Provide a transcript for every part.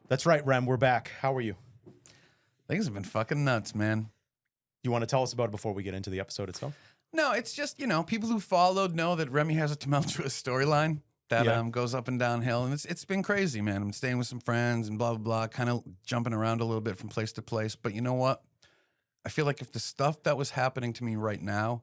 That's right, Rem. We're back. How are you? Things have been fucking nuts, man. You want to tell us about it before we get into the episode itself? No, it's just, people who followed know that Remy has a tumultuous storyline that goes up and downhill. And it's been crazy, man. I'm staying with some friends and blah, blah, blah, kind of jumping around a little bit from place to place. But you know what? I feel like if the stuff that was happening to me right now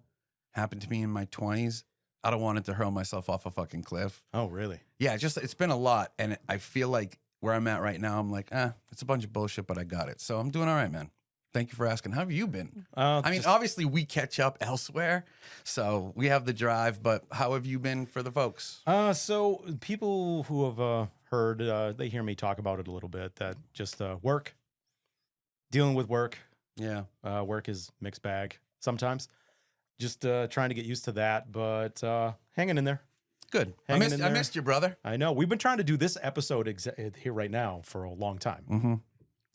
happened to me in my 20s, I don't want it to hurl myself off a fucking cliff. Oh, really? Yeah, it's been a lot. And I feel like where I'm at right now, I'm like, it's a bunch of bullshit, but I got it. So I'm doing all right, man. Thank you for asking. How have you been? Obviously we catch up elsewhere, so we have the drive, but how have you been for the folks? So people who have heard, they hear me talk about it a little bit, that just work, dealing with work. Yeah. Work is mixed bag sometimes. Just trying to get used to that, but hanging in there. Good. I missed you, brother. I know. We've been trying to do this episode here right now for a long time. Mm-hmm.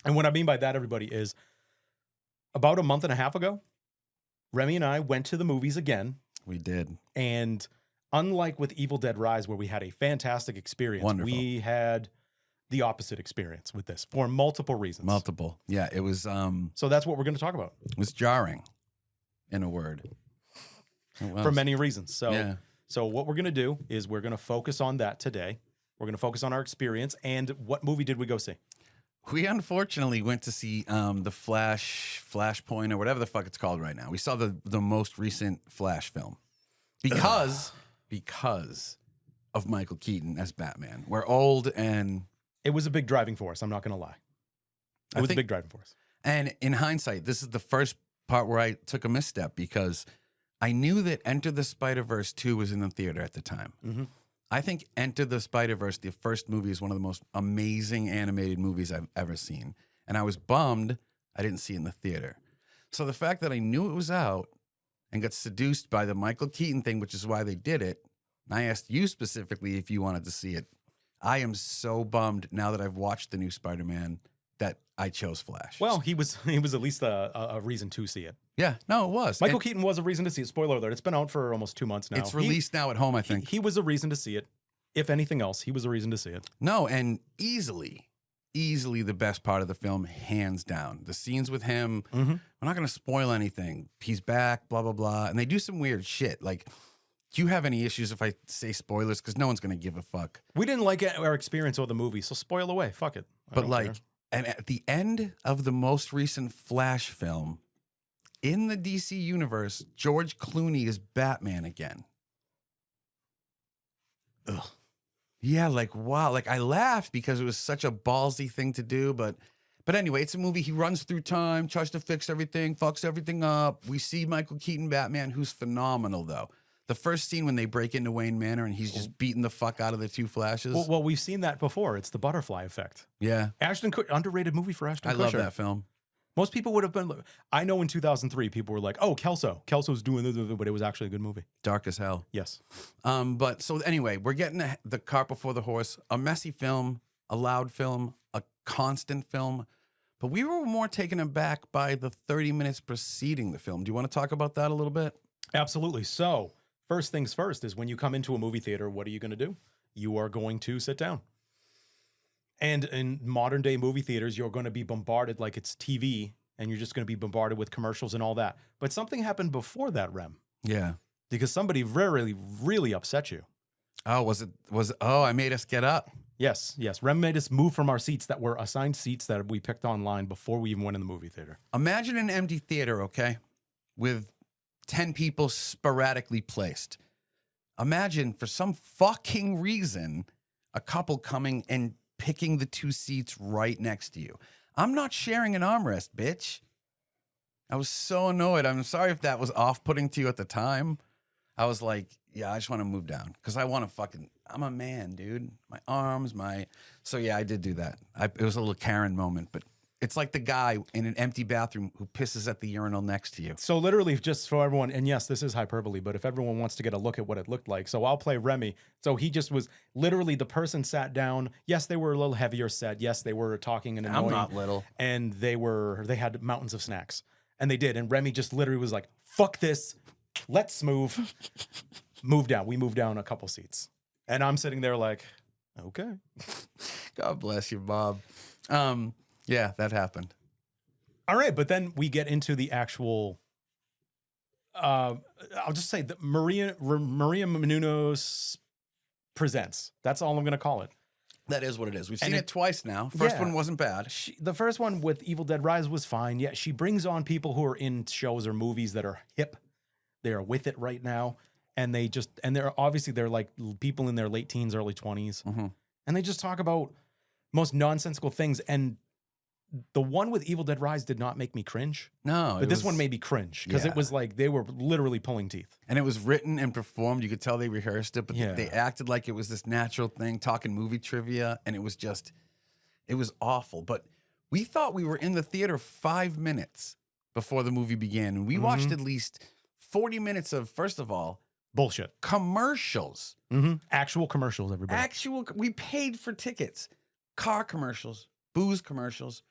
And what I mean by that, everybody, is about a month and a half ago, Remy and I went to the movies again. We did. And unlike with Evil Dead Rise, where we had a fantastic experience, Wonderful. We had the opposite experience with this for multiple reasons. Multiple. Yeah, it was... So that's what we're going to talk about. It was jarring, in a word. For many reasons. Yeah. So what we're going to do is we're going to focus on that today. We're going to focus on our experience. And what movie did we go see? We unfortunately went to see the Flashpoint, or whatever the fuck it's called right now. We saw the most recent Flash film because of Michael Keaton as Batman. We're old, and it was a big driving force. I'm not going to lie. It was a big driving force. And in hindsight, this is the first part where I took a misstep because I knew that Enter the Spider-Verse 2 was in the theater at the time. Mm-hmm. I think Enter the Spider-Verse, the first movie, is one of the most amazing animated movies I've ever seen. And I was bummed I didn't see it in the theater. So the fact that I knew it was out and got seduced by the Michael Keaton thing, which is why they did it, and I asked you specifically if you wanted to see it, I am so bummed now that I've watched the new Spider-Man that I chose Flash. Well, he was at least a reason to see it. Yeah, no, it was. Michael Keaton was a reason to see it. Spoiler alert. It's been out for almost 2 months now. It's released now at home, I think. He was a reason to see it. If anything else, he was a reason to see it. No, and easily the best part of the film, hands down. The scenes with him, we're not going to spoil anything. He's back, blah, blah, blah. And they do some weird shit. Like, do you have any issues if I say spoilers? Because no one's going to give a fuck. We didn't like our experience with the movie, so spoil away. Fuck it. But like, and at the end of the most recent Flash film, in the DC universe, George Clooney is Batman again. Ugh. Yeah, like, wow. Like, I laughed because it was such a ballsy thing to do. But anyway, it's a movie. He runs through time, tries to fix everything, fucks everything up. We see Michael Keaton Batman, who's phenomenal, though. The first scene when they break into Wayne Manor and he's just beating the fuck out of the two Flashes. Well, we've seen that before. It's the butterfly effect. Yeah. Underrated movie for Ashton Kutcher. I love that film. Most people would have been... I know in 2003, people were like, oh, Kelso's doing this, but it was actually a good movie. Dark as hell. Yes. But so anyway, we're getting the cart before the horse. A messy film, a loud film, a constant film. But we were more taken aback by the 30 minutes preceding the film. Do you want to talk about that a little bit? Absolutely. So first things first is when you come into a movie theater, what are you going to do? You are going to sit down. And in modern day movie theaters, you're going to be bombarded like it's TV, and you're just going to be bombarded with commercials and all that. But something happened before that, Rem. Yeah. Because somebody really, really upset you. Oh, I made us get up. Yes. Rem made us move from our seats that were assigned seats that we picked online before we even went in the movie theater. Imagine an empty theater, okay? With 10 people sporadically placed. Imagine, for some fucking reason, a couple coming and picking the two seats right next to you. I'm not sharing an armrest, bitch. I was so annoyed. I'm sorry if that was off-putting to you at the time. I was like, yeah, I just want to move down because I want to I'm a man, dude. My arms, So yeah, I did do that. It was a little Karen moment, but it's like the guy in an empty bathroom who pisses at the urinal next to you. So literally, just for everyone, and yes, this is hyperbole, but if everyone wants to get a look at what it looked like, so I'll play Remy. So he just was literally, the person sat down. Yes, they were a little heavier set. Yes, they were talking and annoying. I'm not little. And they had mountains of snacks. And they did. And Remy just literally was like, fuck this. Let's move. Move down. We moved down a couple seats. And I'm sitting there like, okay. God bless you, Bob. Yeah, that happened. All right, but then we get into the actual. I'll just say that Maria Menounos presents. That's all I'm going to call it. That is what it is. We've And seen it twice now. First yeah. one wasn't bad. The first one with Evil Dead Rise was fine. Yeah, she brings on people who are in shows or movies that are hip. They are with it right now, and they're like people in their late teens, early 20s, and they just talk about most nonsensical things. And the one with Evil Dead Rise did not make me cringe. No, But this one made me cringe because Yeah. it was like they were literally pulling teeth. And it was written and performed. You could tell they rehearsed it, but Yeah. they acted like it was this natural thing, talking movie trivia, and it was awful. But we thought we were in the theater 5 minutes before the movie began, and we watched at least 40 minutes of, first of all, Bullshit. commercials. Actual commercials, everybody. We paid for tickets. Car commercials, booze commercials,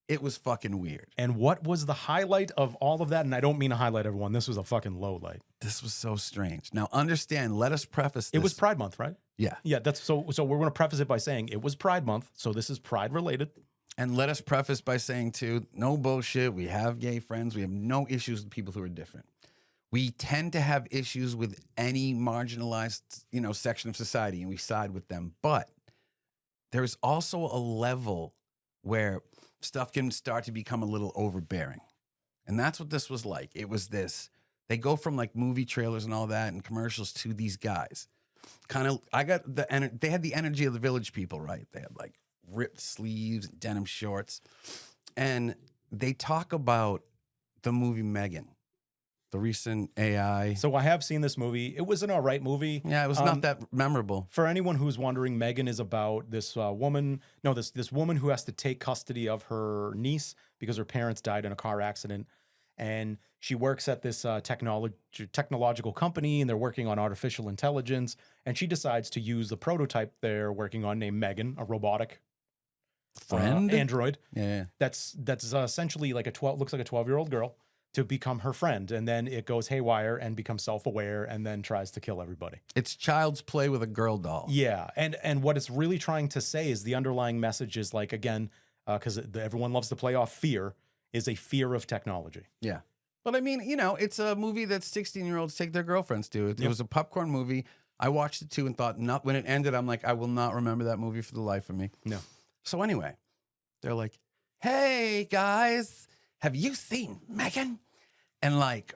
it was fucking weird. And what was the highlight of all of that? And I don't mean a highlight, everyone. This was a fucking low light. This was so strange. Now, understand, let us preface this. It was Pride Month, right? Yeah. Yeah, that's so we're going to preface it by saying it was Pride Month, so this is Pride related. And let us preface by saying, too, no bullshit. We have gay friends. We have no issues with people who are different. We tend to have issues with any marginalized, section of society, and we side with them. But there's also a level where stuff can start to become a little overbearing. And that's what this was like. It was this. They go from like movie trailers and all that and commercials to these guys. They had the energy of the Village People, right? They had like ripped sleeves, denim shorts. And they talk about the movie Meagan, the recent AI. So I have seen this movie. It was an all right movie. Yeah, it was not that memorable. For anyone who's wondering, Meagan is about this woman who has to take custody of her niece because her parents died in a car accident. And she works at this technological company, and they're working on artificial intelligence. And she decides to use the prototype they're working on named Meagan, a robotic android. Yeah. That's essentially like looks like a 12-year-old girl, to become her friend. And then it goes haywire and becomes self-aware and then tries to kill everybody. It's child's play with a girl doll. Yeah. And what it's really trying to say is the underlying message is like, again, because everyone loves to play off fear, is a fear of technology. Yeah. But I mean, it's a movie that 16-year-olds take their girlfriends to. It was a popcorn movie. I watched it too and thought, when it ended, I'm like, I will not remember that movie for the life of me. No. So anyway, they're like, hey, guys, have you seen Meagan? And like,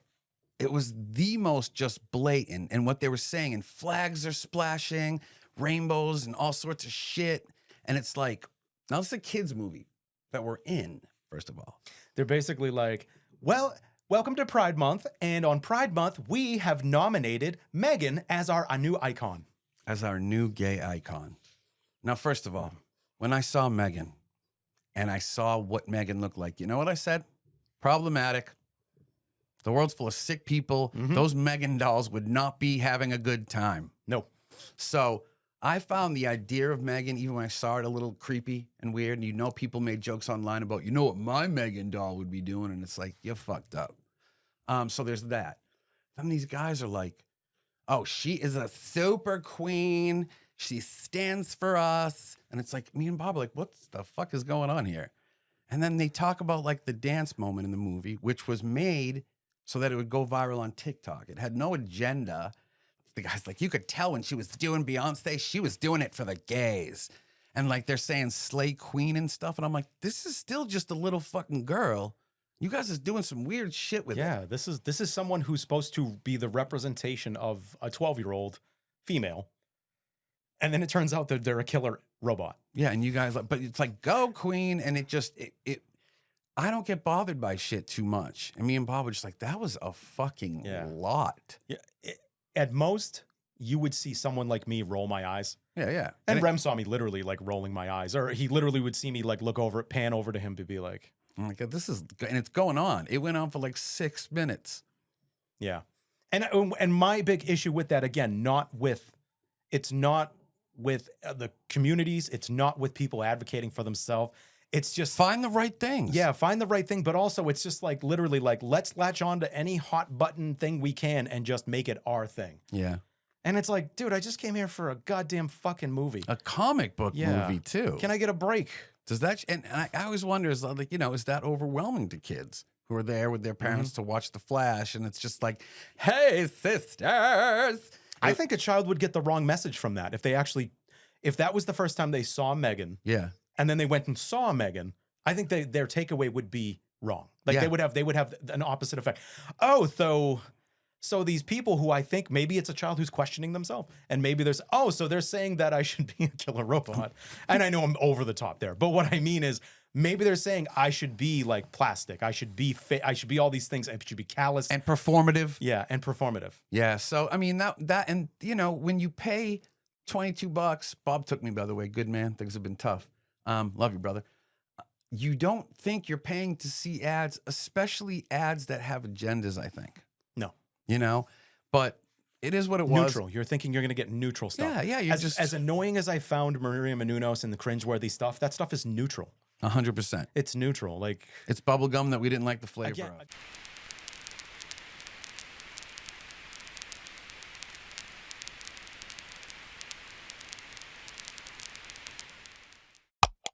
it was the most just blatant. And what they were saying, and flags are splashing, rainbows and all sorts of shit. And it's like, now it's a kid's movie that we're in, first of all. They're basically like, well, welcome to Pride Month. And on Pride Month, we have nominated Meagan as our new icon. As our new gay icon. Now, first of all, when I saw Meagan and I saw what Meagan looked like, you know what I said? Problematic. The world's full of sick people. Those Meagan dolls would not be having a good time. No. So I found the idea of Meagan, even when I saw it, a little creepy and weird. And people made jokes online about, what my Meagan doll would be doing. And it's like, you're fucked up. So there's that. Then these guys are like, oh, she is a super queen. She stands for us. And it's like, me and Bob are like, what the fuck is going on here? And then they talk about like the dance moment in the movie, which was made so that it would go viral on TikTok. It had no agenda. The guy's like, you could tell when she was doing Beyonce, she was doing it for the gays. And like they're saying slay queen and stuff. And I'm like, this is still just a little fucking girl. You guys is doing some weird shit with it. Yeah, this is someone who's supposed to be the representation of a 12-year-old female. And then it turns out that they're a killer robot. Yeah, and you guys but it's like, go queen. And I don't get bothered by shit too much. And me and Bob were just like, that was a fucking lot. Yeah. At most, you would see someone like me roll my eyes. Yeah. And Rem saw me literally like rolling my eyes, or he literally would see me like look over, pan over to him to be like, I'm like, and it's going on. It went on for like 6 minutes. Yeah. And my big issue with that, again, it's not with the communities. It's not with people advocating for themselves. It's just find the right things. Yeah, find the right thing. But also it's just like literally like, let's latch on to any hot button thing we can and just make it our thing. Yeah. And it's like, dude, I just came here for a goddamn fucking movie. A comic book movie too. Can I get a break? Does that? And I always wonder, is like, is that overwhelming to kids who are there with their parents to watch The Flash? And it's just like, hey, sisters. I think a child would get the wrong message from that if that was the first time they saw Meagan. Yeah. And then they went and saw Meagan. I think their takeaway would be wrong. Like they would have an opposite effect. Oh, so these people who I think maybe it's a child who's questioning themselves, and maybe so they're saying that I should be a killer robot. And I know I'm over the top there, but what I mean is maybe they're saying I should be like plastic. I should be I should be all these things. I should be callous and performative. Yeah, and performative. Yeah. So I mean that and when you pay $22, Bob took me, by the way, good man. Things have been tough. Love you, brother. You don't think you're paying to see ads, especially ads that have agendas, I think. No. But it is what it was. Neutral. You're thinking you're going to get neutral stuff. Yeah. As annoying as I found Maria Menounos and the cringeworthy stuff, that stuff is neutral. 100%. It's neutral. Like, it's bubblegum that we didn't like the flavor of.